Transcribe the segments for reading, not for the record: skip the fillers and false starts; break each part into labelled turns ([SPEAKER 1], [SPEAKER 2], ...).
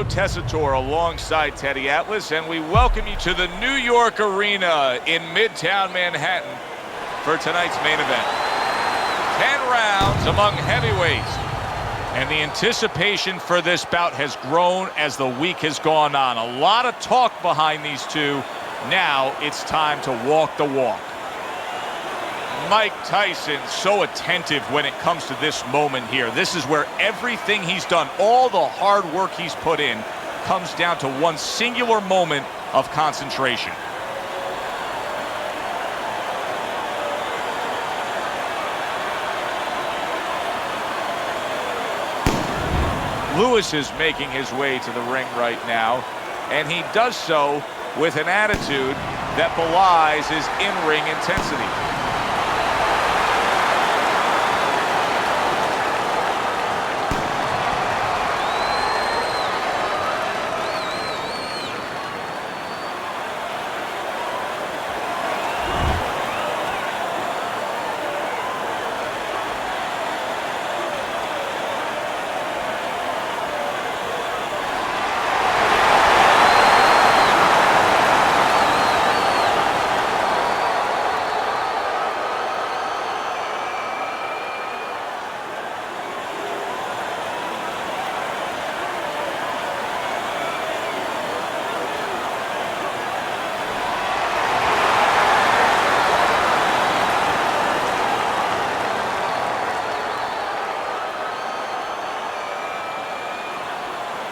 [SPEAKER 1] Tessitore alongside Teddy Atlas, and we welcome you to the New York Arena in Midtown Manhattan for tonight's main event. 10 rounds among heavyweights, and the anticipation for this bout has grown as the week has gone on. A lot of talk behind these two. Now it's time to walk the walk. Mike Tyson, so attentive when it comes to this moment here. This is where everything he's done, all the hard work he's put in, comes down to one singular moment of concentration. Lewis is making his way to the ring right now, and he does so with an attitude that belies his in-ring intensity.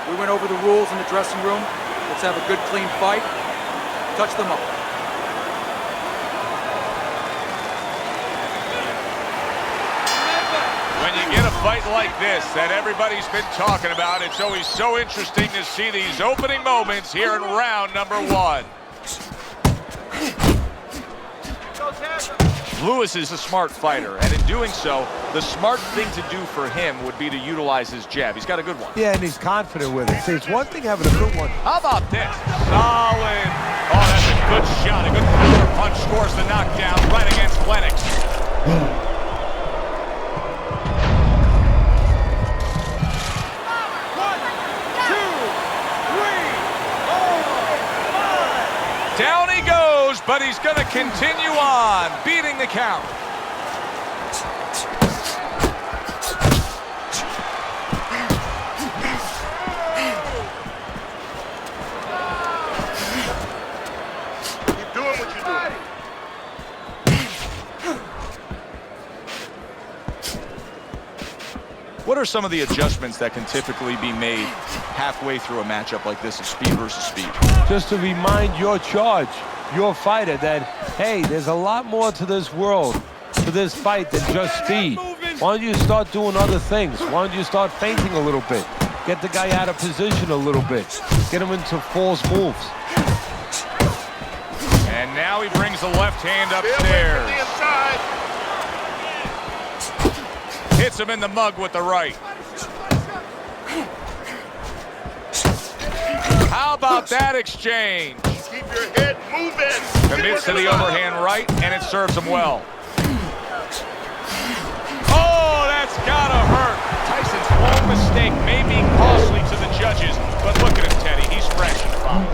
[SPEAKER 2] We went over the rules in the dressing room. Let's have a good, clean fight. Touch them up.
[SPEAKER 1] When you get a fight like this that everybody's been talking about, it's always so interesting to see these opening moments here in round number one. Lewis is a smart fighter, and in doing so, the smart thing to do for him would be to utilize his jab. He's got a good one.
[SPEAKER 3] Yeah, and he's confident with it. See, it's one thing having a good one.
[SPEAKER 1] How about this? Solid. Oh, that's a good shot. A good counter punch scores the knockdown right against Lennox. Down he goes, but he's going to continue on, beating the count.
[SPEAKER 4] Keep doing what you're doing.
[SPEAKER 1] What are some of the adjustments that can typically be made halfway through a matchup like this of speed versus speed?
[SPEAKER 3] Just to remind your charge, your fighter, that, hey, there's a lot more to this world, to this fight than just speed. Why don't you start doing other things? Why don't you start feinting a little bit? Get the guy out of position a little bit. Get him into false moves.
[SPEAKER 1] And now he brings the left hand upstairs. Hits him in the mug with the right. How about that exchange?
[SPEAKER 4] Keep your head moving.
[SPEAKER 1] Commits to the overhand right, and it serves him well. Oh, that's gotta hurt. Tyson's own mistake may be costly to the judges, but look at him, Teddy. He's fresh and fine.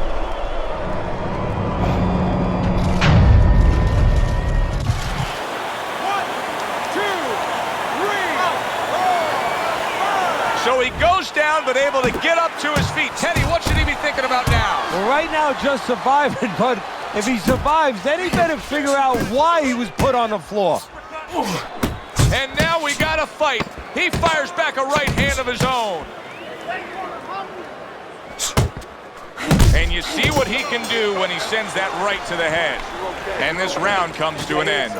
[SPEAKER 1] So he goes down, but able to get up to his feet. Teddy, what should he be thinking about now?
[SPEAKER 3] Well, right now, just surviving, but if he survives, then he better figure out why he was put on the floor.
[SPEAKER 1] And now we got a fight. He fires back a right hand of his own. And you see what he can do when he sends that right to the head. And this round comes to an end.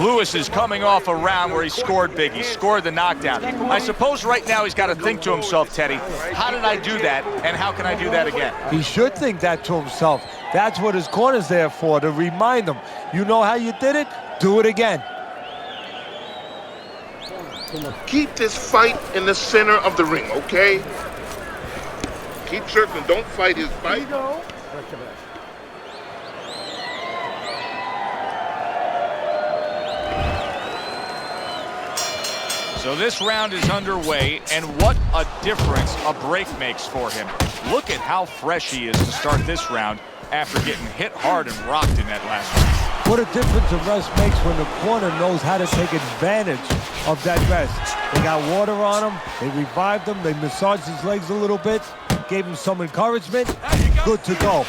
[SPEAKER 1] Lewis is coming off a round where he scored big. He scored the knockdown. I suppose right now he's got to think to himself, Teddy, how did I do that, and how can I do that again?
[SPEAKER 3] He should think that to himself. That's what his corner's there for, to remind him. You know how you did it? Do it again.
[SPEAKER 4] Keep this fight in the center of the ring, okay? Keep circling. Don't fight his fight.
[SPEAKER 1] So this round is underway, and what a difference a break makes for him. Look at how fresh he is to start this round after getting hit hard and rocked in that last round.
[SPEAKER 3] What a difference a rest makes when the corner knows how to take advantage of that rest. They got water on him, they revived him, they massaged his legs a little bit, gave him some encouragement, good to go.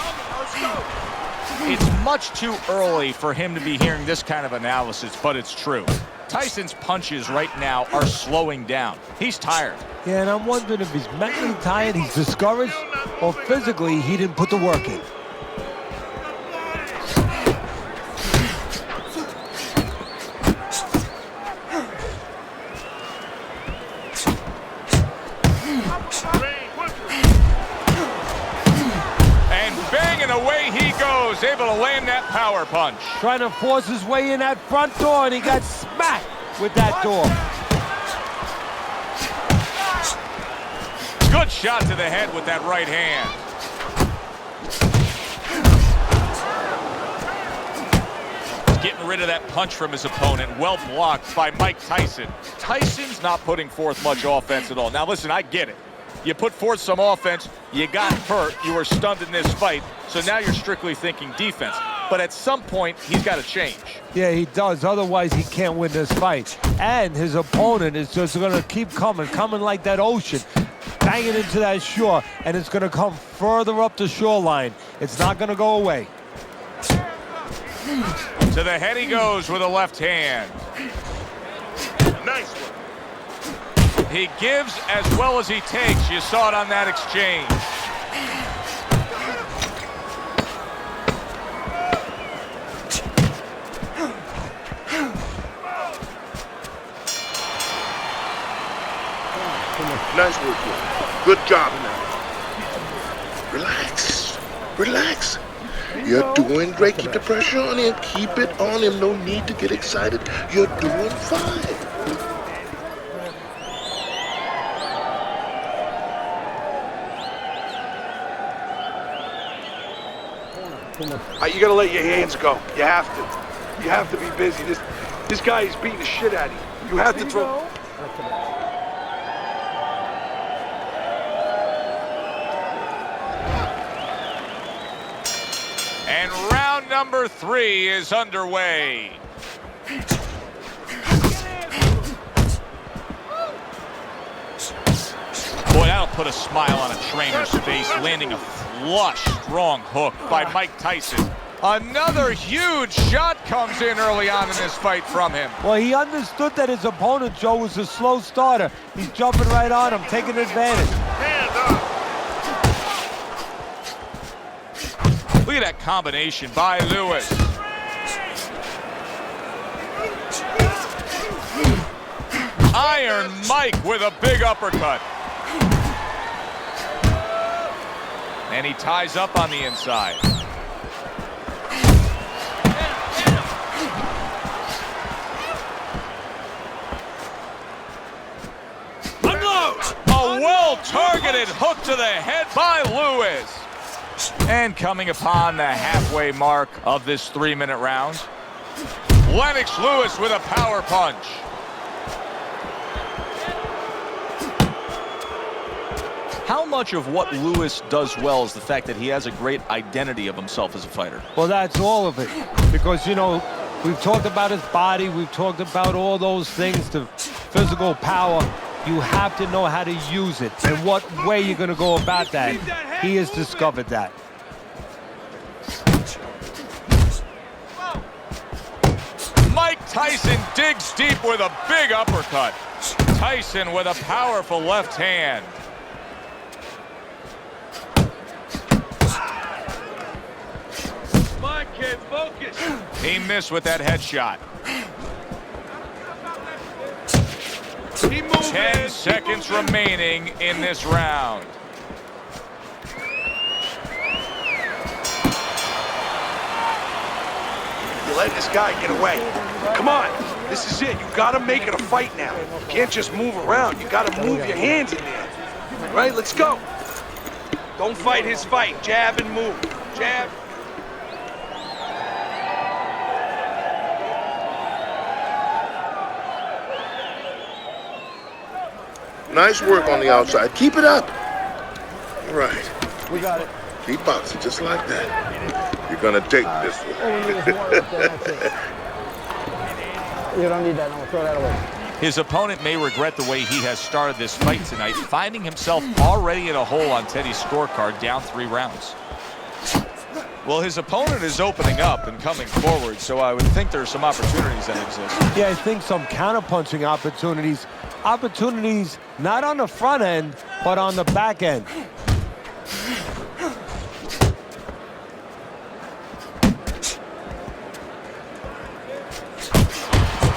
[SPEAKER 1] It's much too early for him to be hearing this kind of analysis, but it's true. Tyson's punches right now are slowing down. He's tired.
[SPEAKER 3] Yeah, and I'm wondering if he's mentally tired, he's discouraged, or physically he didn't put the work in.
[SPEAKER 1] Away he goes, able to land that power punch.
[SPEAKER 3] Trying to force his way in that front door, and he got smacked with that door.
[SPEAKER 1] Good shot to the head with that right hand. Getting rid of that punch from his opponent. Well blocked by Mike Tyson. Tyson's not putting forth much offense at all. Now listen, I get it. You put forth some offense, you got hurt, you were stunned in this fight, so now you're strictly thinking defense. But at some point, he's got to change.
[SPEAKER 3] Yeah, he does. Otherwise, he can't win this fight. And his opponent is just going to keep coming like that ocean, banging into that shore, and it's going to come further up the shoreline. It's not going to go away.
[SPEAKER 1] To the head he goes with a left hand.
[SPEAKER 4] Nice one.
[SPEAKER 1] He gives as well as he takes. You saw it on that exchange.
[SPEAKER 4] Nice work, boy. Good job now. Relax. Relax. You're doing great. Keep the pressure on him. Keep it on him. No need to get excited. You're doing fine.
[SPEAKER 5] You gotta let your hands go. You have to. You have to be busy. This guy is beating the shit out of you. You have to throw.
[SPEAKER 1] And round number 3 is underway. Boy, that'll put a smile on a trainer's face, landing a flush, strong hook by Mike Tyson. Another huge shot comes in early on in this fight from him.
[SPEAKER 3] Well, he understood that his opponent, Joe, was a slow starter. He's jumping right on him, taking advantage.
[SPEAKER 4] Hands up.
[SPEAKER 1] Look at that combination by Lewis. Iron Mike with a big uppercut. And he ties up on the inside. A well-targeted hook to the head by Lewis. And coming upon the halfway mark of this 3-minute round, Lennox Lewis with a power punch. How much of what Lewis does well is the fact that he has a great identity of himself as a fighter?
[SPEAKER 3] Well, that's all of it. Because, you know, we've talked about his body. We've talked about all those things, the physical power. You have to know how to use it and what way you're going to go about that. He has discovered that.
[SPEAKER 1] Mike Tyson digs deep with a big uppercut. Tyson with a powerful left hand.
[SPEAKER 5] Come on, kid, focus.
[SPEAKER 1] He missed with that headshot. 10 seconds remaining in this round.
[SPEAKER 5] You let this guy get away. Come on, this is it. You gotta make it a fight now. You can't just move around. You gotta move your hands in there. All right, let's go. Don't fight his fight. Jab and move. Jab.
[SPEAKER 4] Nice work on the outside. Keep it up. Right.
[SPEAKER 6] We got it.
[SPEAKER 4] Keep boxing just like that. You're gonna take this one.
[SPEAKER 6] You don't need that. I'm gonna throw that away.
[SPEAKER 1] His opponent may regret the way he has started this fight tonight, finding himself already in a hole on Teddy's scorecard, down 3 rounds. Well, his opponent is opening up and coming forward, so I would think there's some opportunities that exist.
[SPEAKER 3] Yeah, I think some counterpunching opportunities. Opportunities not on the front end, but on the back end.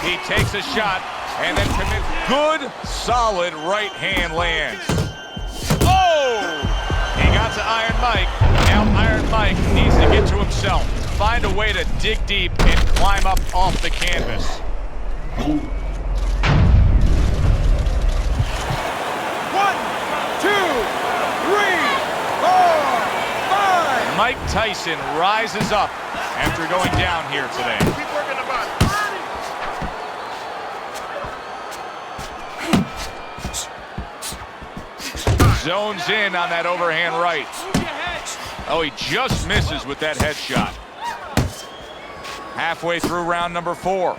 [SPEAKER 1] He takes a shot and then commits. Good, solid right hand lands. Oh! He got to Iron Mike. Now Iron Mike needs to get to himself. Find a way to dig deep and climb up off the canvas.
[SPEAKER 5] 1, 2, 3, 4, 5.
[SPEAKER 1] Mike Tyson rises up after going down here today.
[SPEAKER 4] Keep working the body.
[SPEAKER 1] Zones in on that overhand right. Oh, he just misses with that headshot. Halfway through round number 4.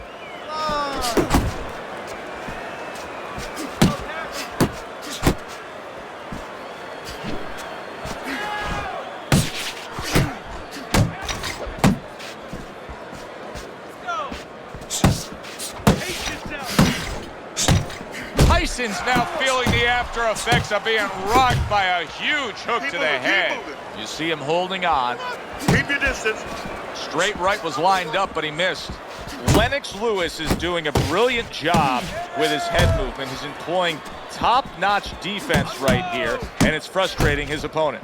[SPEAKER 1] Tyson's now feeling the after effects of being rocked by a huge hook to the head. You see him holding on.
[SPEAKER 4] Keep your distance.
[SPEAKER 1] Straight right was lined up, but he missed. Lennox Lewis is doing a brilliant job with his head movement. He's employing top-notch defense right here, and it's frustrating his opponent.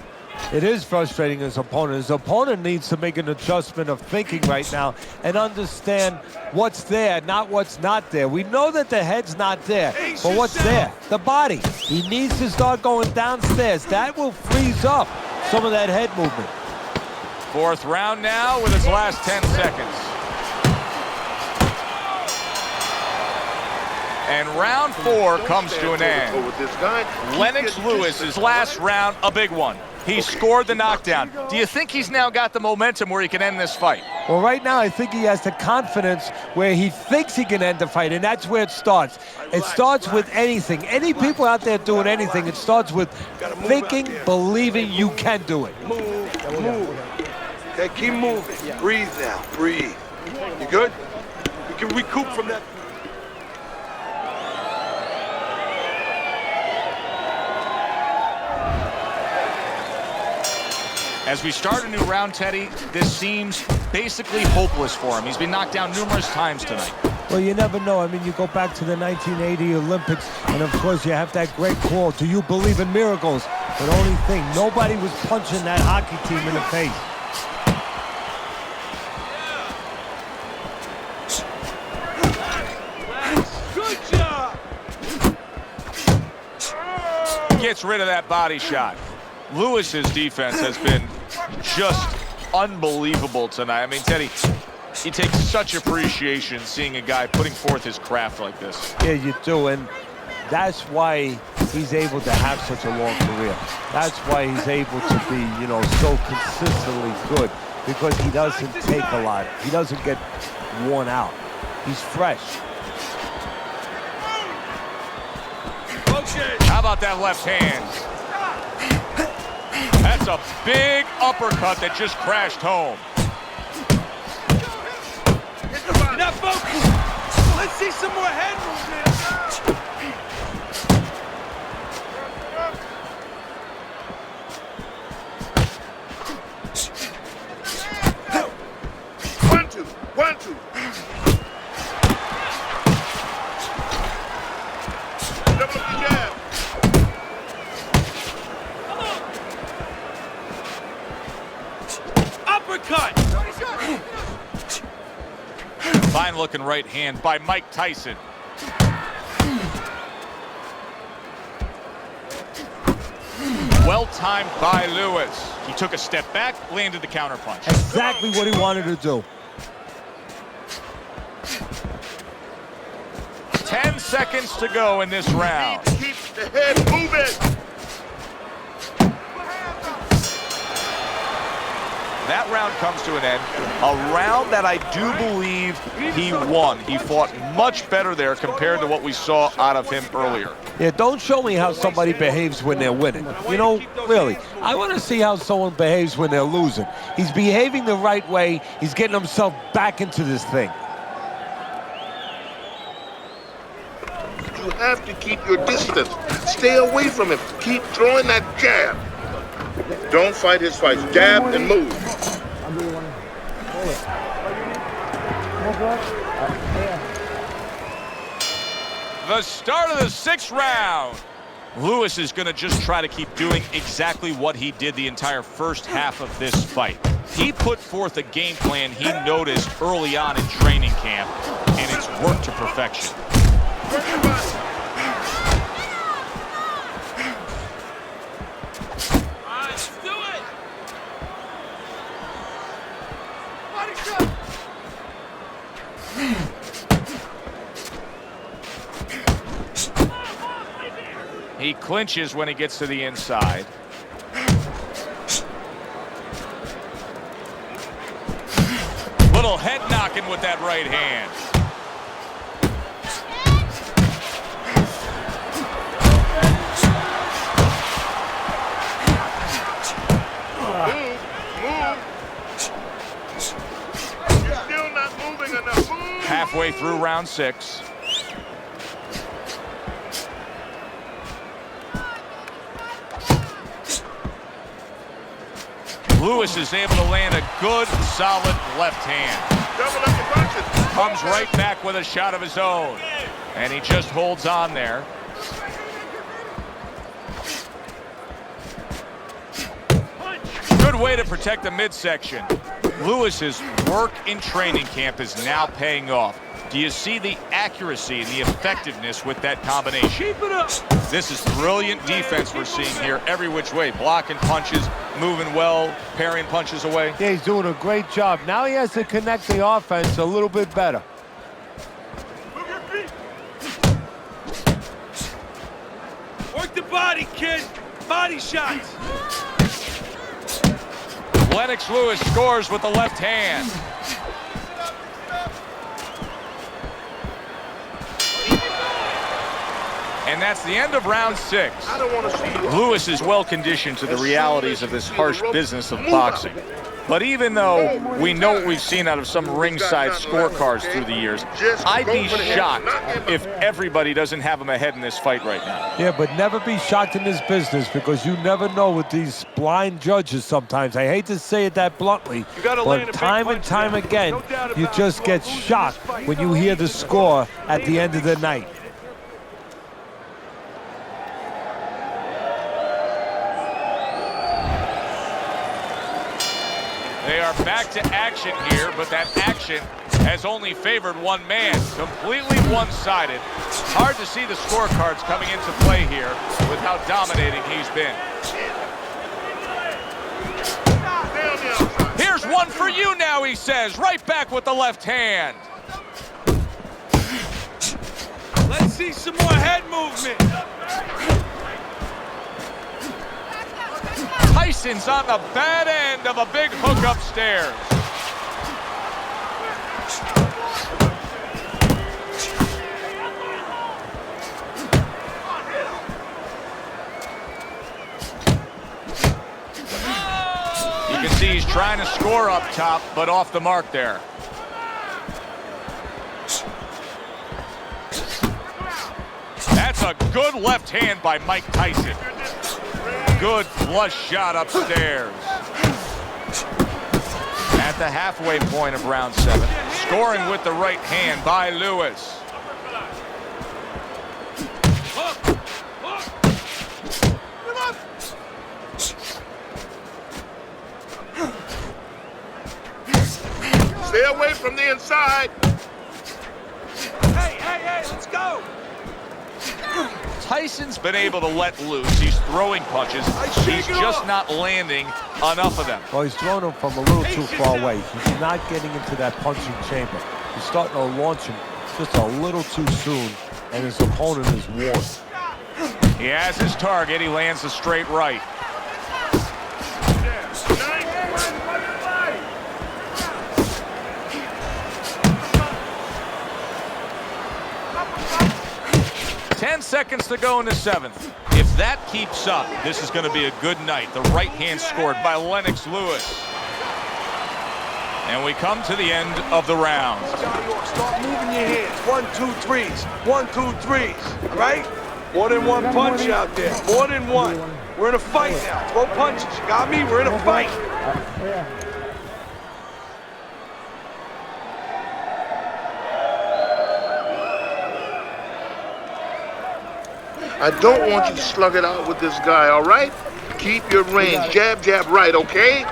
[SPEAKER 3] It is frustrating his opponent. His opponent needs to make an adjustment of thinking right now and understand what's there, not what's not there. We know that the head's not there, but what's there? The body. He needs to start going downstairs. That will freeze up some of that head movement.
[SPEAKER 1] 4th round now with his last 10 seconds. And round 4 comes to an end.
[SPEAKER 4] With this guy.
[SPEAKER 1] Lennox Lewis's last round, a big one. He scored the knockdown. Do you think he's now got the momentum where he can end this fight?
[SPEAKER 3] Well, right now, I think he has the confidence where he thinks he can end the fight, and that's where it starts. It starts with anything. Any people out there doing anything, it starts with thinking, believing you can do it.
[SPEAKER 5] Move. Okay, keep moving. Breathe now. Breathe. You good? We can recoup from that.
[SPEAKER 1] As we start a new round, Teddy, this seems basically hopeless for him. He's been knocked down numerous times tonight.
[SPEAKER 3] Well, you never know. I mean, you go back to the 1980 Olympics, and of course you have that great call, do you believe in miracles? But only thing, nobody was punching that hockey team in the face.
[SPEAKER 5] Good job!
[SPEAKER 1] Gets rid of that body shot. Lewis's defense has been just unbelievable tonight. I mean, Teddy, you take such appreciation seeing a guy putting forth his craft like this.
[SPEAKER 3] Yeah, you do, and that's why he's able to have such a long career. That's why he's able to be, so consistently good, because he doesn't take a lot. He doesn't get worn out. He's fresh.
[SPEAKER 1] How about that left hand? That's a big uppercut that just crashed home.
[SPEAKER 5] Now focus! Let's see some more head movement!
[SPEAKER 4] 1, 2, 1, 2. Double up the jab.
[SPEAKER 5] Uppercut!
[SPEAKER 1] Fine-looking right hand by Mike Tyson. Well-timed by Lewis. He took a step back, landed the counterpunch.
[SPEAKER 3] Exactly what he wanted to do.
[SPEAKER 1] 10 seconds to go in this round.
[SPEAKER 4] Keep the head, move it.
[SPEAKER 1] That round comes to an end. A round that I do believe he won. He fought much better there compared to what we saw out of him earlier.
[SPEAKER 3] Yeah, don't show me how somebody behaves when they're winning. You know, really, I want to see how someone behaves when they're losing. He's behaving the right way. He's getting himself back into this thing.
[SPEAKER 4] You have to keep your distance. Stay away from him. Keep throwing that jab. Don't fight his fights. Jab and move.
[SPEAKER 6] I'll do one. Hold it.
[SPEAKER 1] The start of the 6th round. Lewis is going to just try to keep doing exactly what he did the entire first half of this fight. He put forth a game plan he noticed early on in training camp, and it's worked to perfection. He clinches when he gets to the inside. Little head knocking with that right hand.
[SPEAKER 4] Move. You're still not moving enough. Move.
[SPEAKER 1] Halfway through round 6. Lewis is able to land a good, solid left hand.
[SPEAKER 4] Double up the punches.
[SPEAKER 1] Comes right back with a shot of his own. And he just holds on there. Good way to protect the midsection. Lewis's work in training camp is now paying off. Do you see the accuracy and the effectiveness with that combination? Keep it up. This is brilliant defense we're seeing here every which way. Blocking punches, moving well, parrying punches away.
[SPEAKER 3] Yeah, he's doing a great job. Now he has to connect the offense a little bit better.
[SPEAKER 5] Work the body, kid. Body shots.
[SPEAKER 1] Lennox Lewis scores with the left hand. And that's the end of round 6.
[SPEAKER 4] I don't want to see you.
[SPEAKER 1] Lewis is well conditioned to the realities of this harsh business of boxing. But even though we know what we've seen out of some ringside scorecards through the years, I'd be shocked if everybody doesn't have him ahead in this fight right now.
[SPEAKER 3] Yeah, but never be shocked in this business because you never know with these blind judges sometimes. I hate to say it that bluntly, but time and time again, you just get shocked when you hear the score at the end of the night.
[SPEAKER 1] They are back to action here, but that action has only favored one man, completely one-sided. Hard to see the scorecards coming into play here with how dominating he's been. Here's one for you now, he says, right back with the left hand.
[SPEAKER 5] Let's see some more head movement.
[SPEAKER 1] Tyson's on the bad end of a big hook upstairs. You can see he's trying to score up top, but off the mark there. That's a good left hand by Mike Tyson. Good flush shot upstairs. At the halfway point of round 7, scoring with the right hand by Lewis.
[SPEAKER 4] Stay away from the inside.
[SPEAKER 5] Hey, let's go.
[SPEAKER 1] Tyson's been able to let loose. He's throwing punches. He's just not landing enough of them.
[SPEAKER 3] Well, he's throwing them from a little too far away. He's not getting into that punching chamber. He's starting to launch him just a little too soon, and his opponent is worn.
[SPEAKER 1] He has his target. He lands a straight right. Ten seconds to go in the seventh. If that keeps up, this is going to be a good night. The right hand scored by Lennox Lewis. And we come to the end of the round.
[SPEAKER 5] Start moving your hands. 1, 2, 3s. 1, 2, 3s. All right? More than one punch out there. More than one. We're in a fight now. Throw punches. You got me? We're in a fight.
[SPEAKER 4] I don't want you to slug it out with this guy, all right? Keep your range. Jab, jab, right, okay?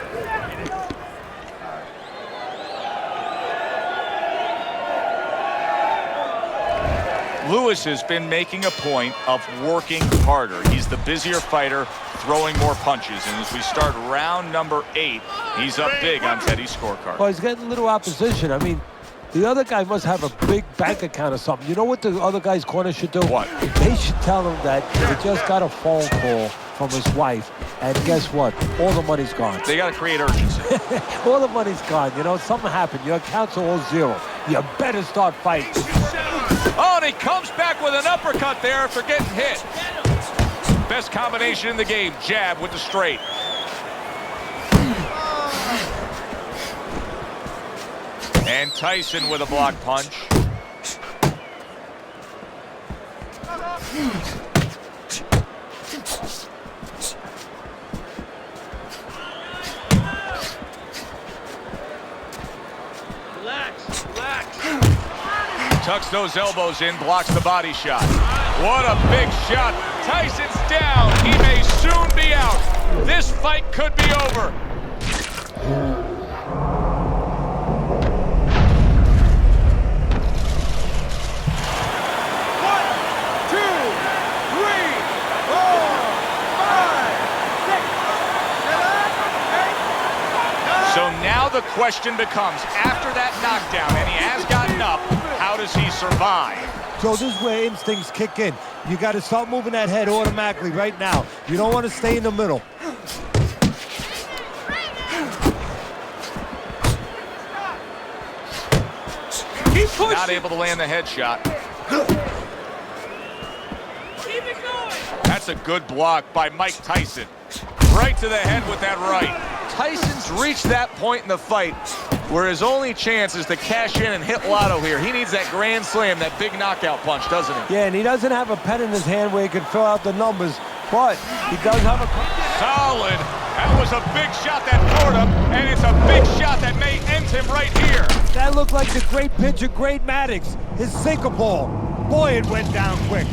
[SPEAKER 1] Lewis has been making a point of working harder. He's the busier fighter, throwing more punches. And as we start round number 8, he's up big on Teddy's scorecard.
[SPEAKER 3] Well, he's getting a little opposition. I mean, the other guy must have a big bank account or something. You know what the other guy's corner should do?
[SPEAKER 1] What?
[SPEAKER 3] They should tell him that he just got a phone call from his wife, and guess what? All the money's gone.
[SPEAKER 1] They got to create urgency.
[SPEAKER 3] All the money's gone. You know, something happened. Your accounts are all zero. You better start fighting.
[SPEAKER 1] Oh, and he comes back with an uppercut there after getting hit. Best combination in the game, jab with the straight. And Tyson with a block punch. Tucks those elbows in, blocks the body shot. What a big shot. Tyson's down. He may soon be out. This fight could be over. So now the question becomes, after that knockdown, and he has gotten up, how does he survive?
[SPEAKER 3] So this is where instincts kick in. You got to start moving that head automatically right now. You don't want to stay in the middle.
[SPEAKER 1] Not able to land the headshot. That's a good block by Mike Tyson. Right to the head with that right. Tyson's reached that point in the fight where his only chance is to cash in and hit lotto here. He needs that grand slam, that big knockout punch, doesn't he?
[SPEAKER 3] Yeah, and he doesn't have a pen in his hand where he can fill out the numbers, but he does have a...
[SPEAKER 1] Solid. That was a big shot that floored him, and it's a big shot that may end him right here.
[SPEAKER 3] That looked like the great pitcher, Great Maddox, his sinker ball. Boy, it went down quick.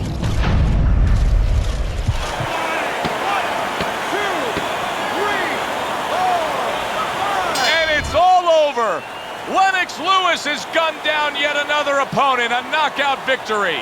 [SPEAKER 1] Over. Lennox Lewis has gunned down yet another opponent, a knockout victory.